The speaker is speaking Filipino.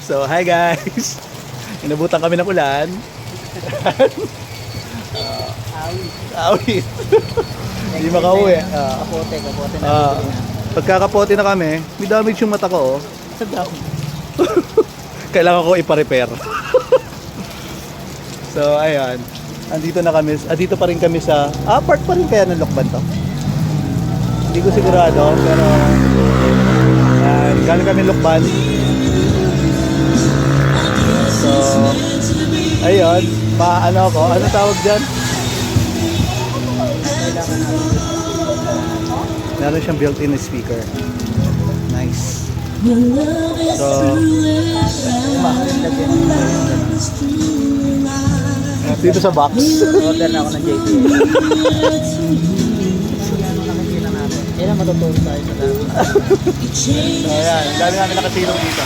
So, hi guys! Inabutan kami ng ulan. Awit. Hindi makauwi. Kapote na. Pagkakapote na kami, may damage yung mata ko. Oh. Sa daw. Kailangan ko ipa-repair. So, ayan. Andito na kami. Dito pa rin kami sa... part pa rin kaya ng Lokban to? Hindi ko sigurado, pero... Ayan, galing kami Lokban. So, ayun. Ano ako? Ano tawag dyan? Meron siyang built-in speaker. Nice. So, dito sa box. Order na ako ng JPA. Yan ang matutulog tayo sa lahat. So, ayan. Dami namin nakasilong dito.